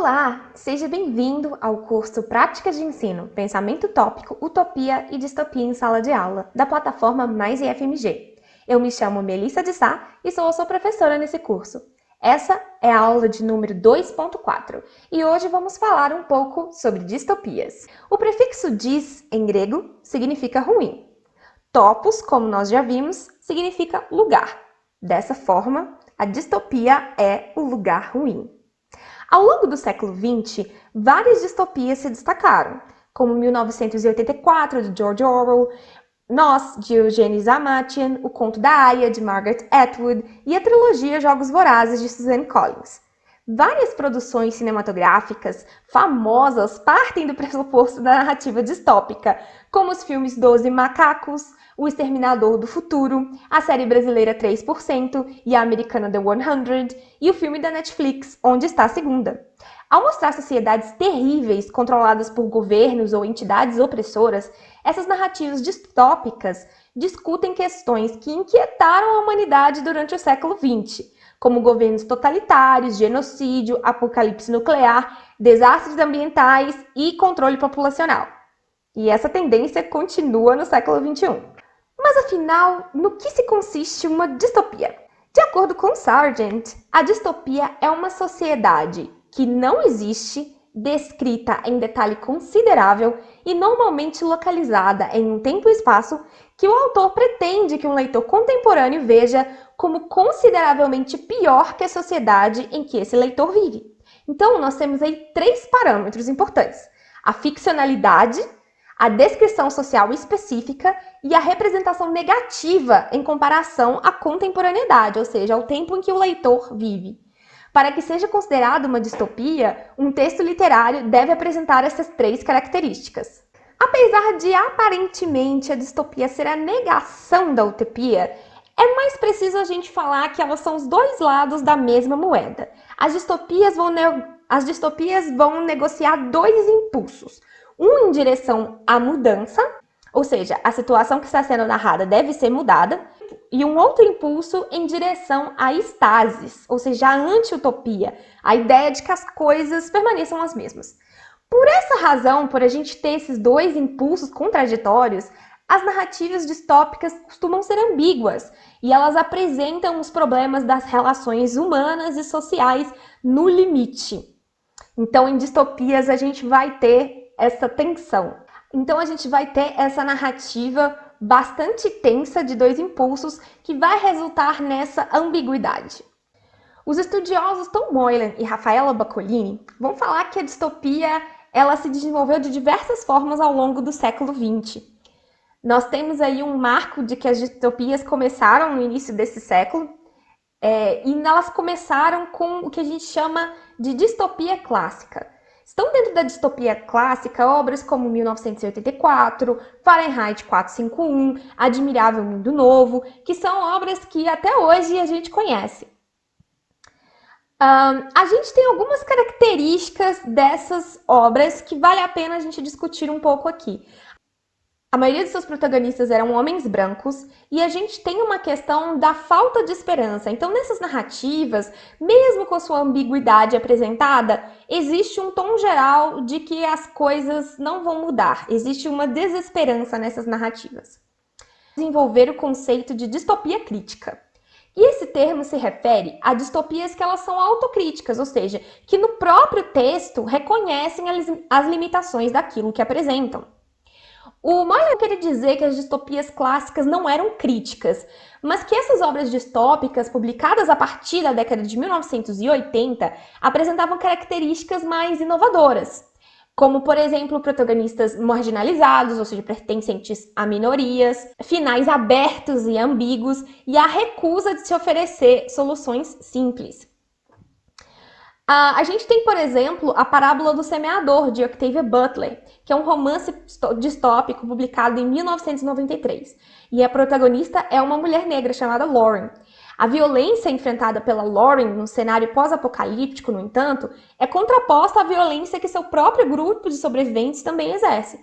Olá! Seja bem-vindo ao curso Práticas de Ensino, Pensamento Utópico, Utopia e Distopia em Sala de Aula, da plataforma Mais IFMG. Eu me chamo Melissa de Sá e sou a sua professora nesse curso. Essa é a aula de número 2.4 e hoje vamos falar um pouco sobre distopias. O prefixo dis, em grego, significa ruim. Topos, como nós já vimos, significa lugar. Dessa forma, a distopia é o lugar ruim. Ao longo do século XX, várias distopias se destacaram, como 1984, de George Orwell, Nós, de Eugene Zamatian, O Conto da Aia, de Margaret Atwood, e a trilogia Jogos Vorazes, de Suzanne Collins. Várias produções cinematográficas famosas partem do pressuposto da narrativa distópica, como os filmes 12 Macacos, O Exterminador do Futuro, a série brasileira 3% e a americana The 100, e o filme da Netflix, Onde Está a Segunda. Ao mostrar sociedades terríveis controladas por governos ou entidades opressoras, essas narrativas distópicas discutem questões que inquietaram a humanidade durante o século XX, como governos totalitários, genocídio, apocalipse nuclear, desastres ambientais e controle populacional. E essa tendência continua no século XXI. Mas afinal, no que se consiste uma distopia? De acordo com Sargent, a distopia é uma sociedade que não existe, descrita em detalhe considerável e normalmente localizada em um tempo e espaço que o autor pretende que um leitor contemporâneo veja como consideravelmente pior que a sociedade em que esse leitor vive. Então, nós temos aí 3 parâmetros importantes: a ficcionalidade, a descrição social específica e a representação negativa em comparação à contemporaneidade, ou seja, ao tempo em que o leitor vive. Para que seja considerado uma distopia, um texto literário deve apresentar essas 3 características. Apesar de aparentemente a distopia ser a negação da utopia, é mais preciso a gente falar que elas são os 2 lados da mesma moeda. As distopias vão negociar 2 impulsos. Um em direção à mudança, ou seja, a situação que está sendo narrada deve ser mudada, e um outro impulso em direção à estasis, ou seja, a anti-utopia, a ideia de que as coisas permaneçam as mesmas. Por essa razão, por a gente ter esses 2 impulsos contraditórios, as narrativas distópicas costumam ser ambíguas e elas apresentam os problemas das relações humanas e sociais no limite. Então, em distopias, a gente vai ter essa tensão. Então, a gente vai ter essa narrativa bastante tensa de 2 impulsos que vai resultar nessa ambiguidade. Os estudiosos Tom Moylan e Rafaela Baccolini vão falar que a distopia ela se desenvolveu de diversas formas ao longo do século XX. Nós temos aí um marco de que as distopias começaram no início desse século, e elas começaram com o que a gente chama de distopia clássica. Estão dentro da distopia clássica obras como 1984, Fahrenheit 451, Admirável Mundo Novo, que são obras que até hoje a gente conhece. A gente tem algumas características dessas obras que vale a pena a gente discutir um pouco aqui. A maioria de seus protagonistas eram homens brancos e a gente tem uma questão da falta de esperança. Então, nessas narrativas, mesmo com a sua ambiguidade apresentada, existe um tom geral de que as coisas não vão mudar. Existe uma desesperança nessas narrativas. Desenvolver o conceito de distopia crítica. E esse termo se refere a distopias que elas são autocríticas, ou seja, que no próprio texto reconhecem as limitações daquilo que apresentam. O Moylan queria dizer que as distopias clássicas não eram críticas, mas que essas obras distópicas, publicadas a partir da década de 1980, apresentavam características mais inovadoras, como, por exemplo, protagonistas marginalizados, ou seja, pertencentes a minorias, finais abertos e ambíguos, e a recusa de se oferecer soluções simples. A gente tem, por exemplo, A Parábola do Semeador, de Octavia Butler, que é um romance distópico publicado em 1993. E a protagonista é uma mulher negra chamada Lauren. A violência enfrentada pela Lauren no cenário pós-apocalíptico, no entanto, é contraposta à violência que seu próprio grupo de sobreviventes também exerce.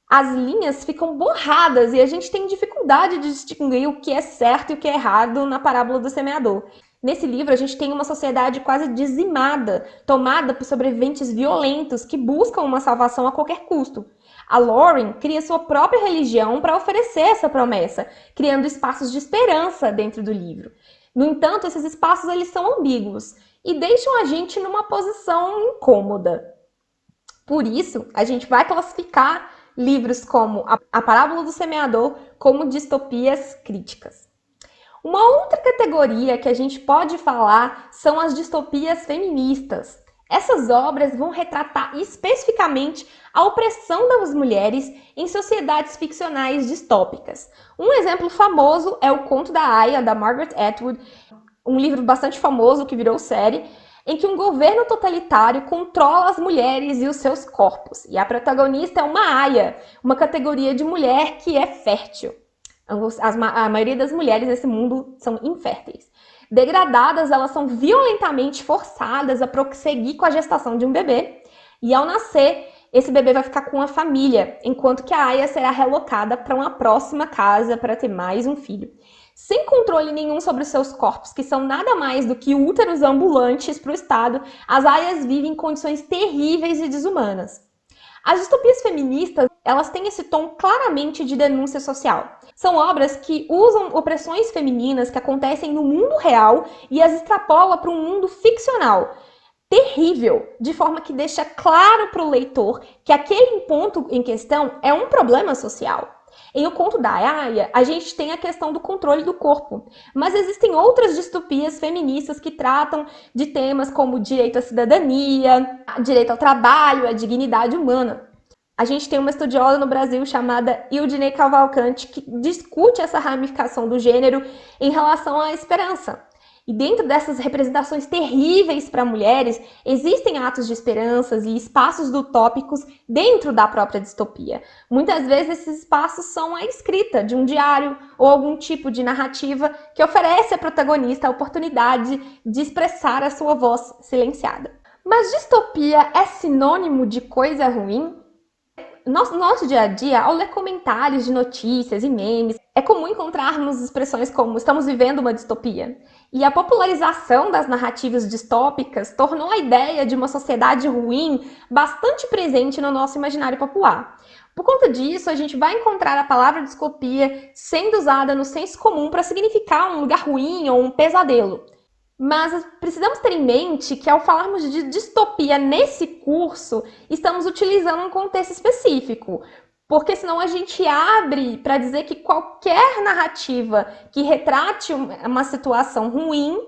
As linhas ficam borradas e a gente tem dificuldade de distinguir o que é certo e o que é errado na Parábola do Semeador. Nesse livro, a gente tem uma sociedade quase dizimada, tomada por sobreviventes violentos que buscam uma salvação a qualquer custo. A Lauren cria sua própria religião para oferecer essa promessa, criando espaços de esperança dentro do livro. No entanto, esses espaços eles são ambíguos e deixam a gente numa posição incômoda. Por isso, a gente vai classificar livros como A Parábola do Semeador como distopias críticas. Uma outra categoria que a gente pode falar são as distopias feministas. Essas obras vão retratar especificamente a opressão das mulheres em sociedades ficcionais distópicas. Um exemplo famoso é O Conto da Aia, da Margaret Atwood, um livro bastante famoso que virou série, em que um governo totalitário controla as mulheres e os seus corpos. E a protagonista é uma aia, uma categoria de mulher que é fértil. A maioria das mulheres nesse mundo são inférteis. Degradadas, elas são violentamente forçadas a prosseguir com a gestação de um bebê. E ao nascer, esse bebê vai ficar com uma família, enquanto que a aia será relocada para uma próxima casa para ter mais um filho. Sem controle nenhum sobre os seus corpos, que são nada mais do que úteros ambulantes para o Estado, as aias vivem em condições terríveis e desumanas. As distopias feministas, elas têm esse tom claramente de denúncia social. São obras que usam opressões femininas que acontecem no mundo real e as extrapolam para um mundo ficcional, terrível, de forma que deixa claro para o leitor que aquele ponto em questão é um problema social. Em O Conto da Aia, a gente tem a questão do controle do corpo, mas existem outras distopias feministas que tratam de temas como direito à cidadania, direito ao trabalho, a dignidade humana. A gente tem uma estudiosa no Brasil chamada Ildinei Cavalcante que discute essa ramificação do gênero em relação à esperança. E dentro dessas representações terríveis para mulheres, existem atos de esperanças e espaços utópicos dentro da própria distopia. Muitas vezes esses espaços são a escrita de um diário ou algum tipo de narrativa que oferece à protagonista a oportunidade de expressar a sua voz silenciada. Mas distopia é sinônimo de coisa ruim? No nosso dia a dia, ao ler comentários de notícias e memes, é comum encontrarmos expressões como estamos vivendo uma distopia. E a popularização das narrativas distópicas tornou a ideia de uma sociedade ruim bastante presente no nosso imaginário popular. Por conta disso, a gente vai encontrar a palavra distopia sendo usada no senso comum para significar um lugar ruim ou um pesadelo. Mas precisamos ter em mente que ao falarmos de distopia nesse curso, estamos utilizando um contexto específico, porque senão a gente abre para dizer que qualquer narrativa que retrate uma situação ruim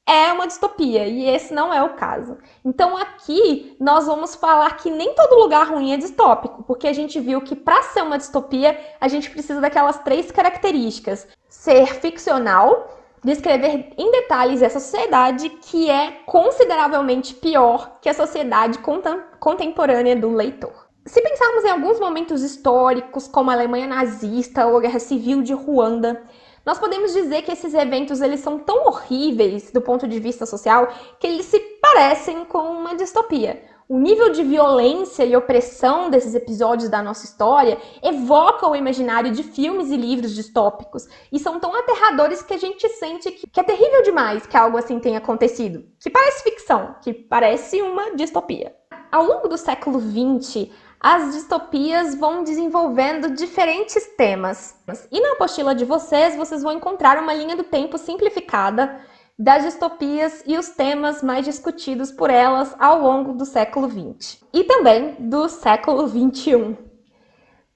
é uma distopia, e esse não é o caso. Então aqui nós vamos falar que nem todo lugar ruim é distópico, porque a gente viu que para ser uma distopia, a gente precisa daquelas 3 características: ser ficcional, descrever em detalhes essa sociedade que é consideravelmente pior que a sociedade contemporânea do leitor. Se pensarmos em alguns momentos históricos, como a Alemanha nazista ou a Guerra Civil de Ruanda, nós podemos dizer que esses eventos eles são tão horríveis do ponto de vista social que eles se parecem com uma distopia. O nível de violência e opressão desses episódios da nossa história evoca o imaginário de filmes e livros distópicos e são tão aterradores que a gente sente que é terrível demais que algo assim tenha acontecido, que parece ficção, que parece uma distopia. Ao longo do século XX, as distopias vão desenvolvendo diferentes temas. E na apostila de vocês vão encontrar uma linha do tempo simplificada das distopias e os temas mais discutidos por elas ao longo do século XX e também do século XXI.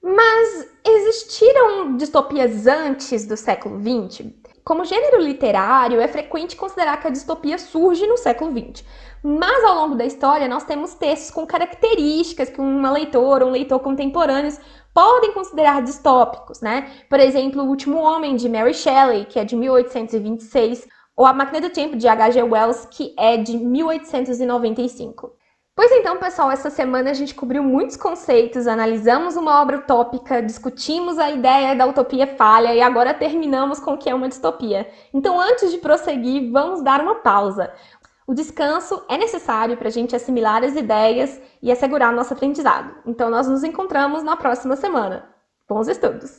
Mas existiram distopias antes do século XX? Como gênero literário, é frequente considerar que a distopia surge no século XX. Mas ao longo da história, nós temos textos com características que uma leitora ou um leitor contemporâneos podem considerar distópicos, né? Por exemplo, O Último Homem, de Mary Shelley, que é de 1826, ou A Máquina do Tempo, de H.G. Wells, que é de 1895. Pois então, pessoal, essa semana a gente cobriu muitos conceitos, analisamos uma obra utópica, discutimos a ideia da utopia falha e agora terminamos com o que é uma distopia. Então, antes de prosseguir, vamos dar uma pausa. O descanso é necessário para a gente assimilar as ideias e assegurar nosso aprendizado. Então, nós nos encontramos na próxima semana. Bons estudos!